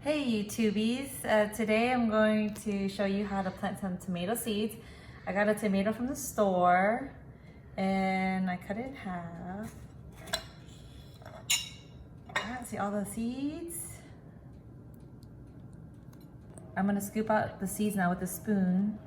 Hey YouTubies, today I'm going to show you how to plant some tomato seeds. I got a tomato from the store and I cut it in half. See all the seeds? I'm gonna scoop out the seeds now with a spoon.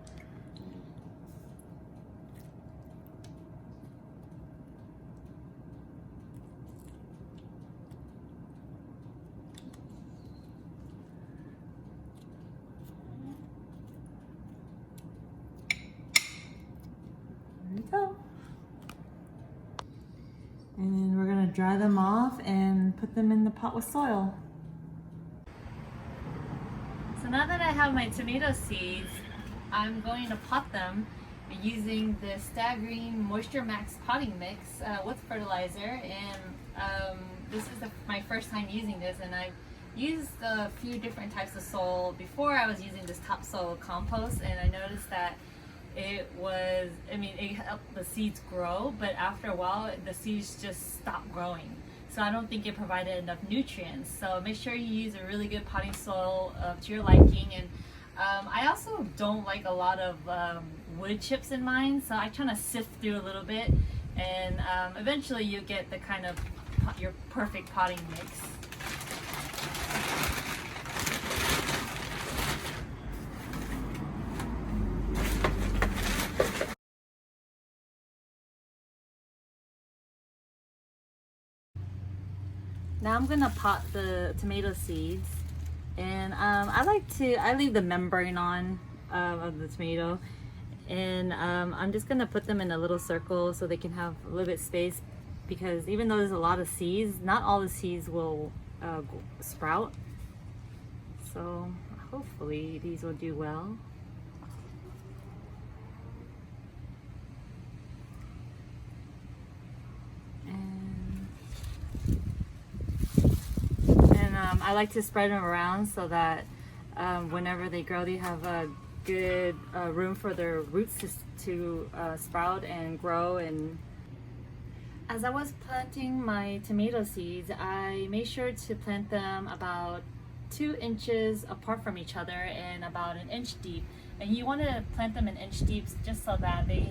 There we go. And then we're gonna dry them off and put them in the pot with soil. So now that I have my tomato seeds, I'm going to pot them using the Stag Green Moisture Max potting mix with fertilizer. And this is my first time using this, and I've used a few different types of soil before. I was using this topsoil compost, and I noticed that it helped the seeds grow, but after a while the seeds just stopped growing. So I don't think it provided enough nutrients. So make sure you use a really good potting soil to your liking. And I also don't like a lot of wood chips in mine, so I try to sift through a little bit, and eventually you get the kind of your perfect potting mix. Now I'm gonna pot the tomato seeds, and I leave the membrane on of the tomato, and I'm just gonna put them in a little circle so they can have a little bit of space, because even though there's a lot of seeds, not all the seeds will sprout. So hopefully these will do well. I like to spread them around so that whenever they grow, they have a good room for their roots to sprout and grow. And as I was planting my tomato seeds, I made sure to plant them about 2 inches apart from each other and about 1 inch deep. And you want to plant them 1 inch deep just so that they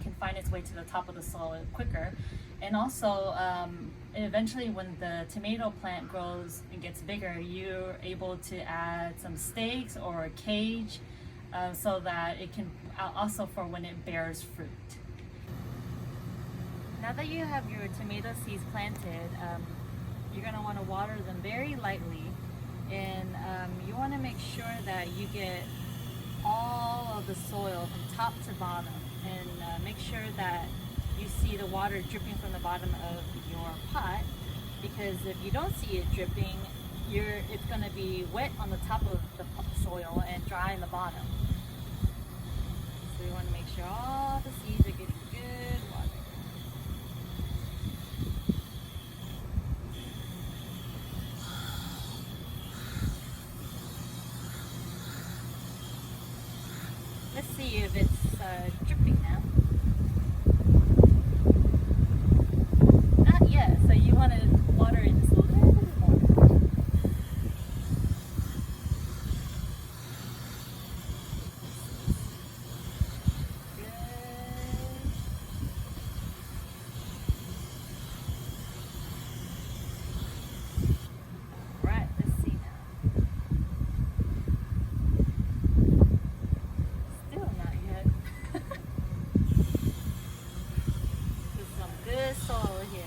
can find its way to the top of the soil quicker. And also, eventually when the tomato plant grows and gets bigger, you're able to add some stakes or a cage so that it can also for when it bears fruit. Now that you have your tomato seeds planted, you're going to want to water them very lightly, and you want to make sure that you get all of the soil from top to bottom, and make sure that you see the water dripping from the bottom of your pot, because if you don't see it dripping, it's going to be wet on the top of the soil and dry in the bottom. So we want to make sure all the seeds are getting good water. Let's see if it's dripping now. Not yet, so you want to water it just a little bit more. Good. Right, let's see now. Still not yet. There's some good soil here.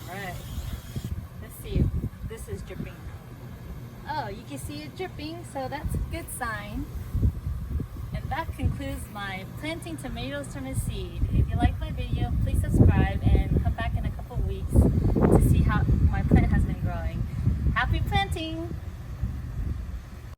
Alright, let's see if this is dripping. Oh, you can see it dripping, so that's a good sign. And that concludes my planting tomatoes from a seed. If you like my video, please subscribe and come back in a couple weeks to see how my plant has been growing. Happy planting!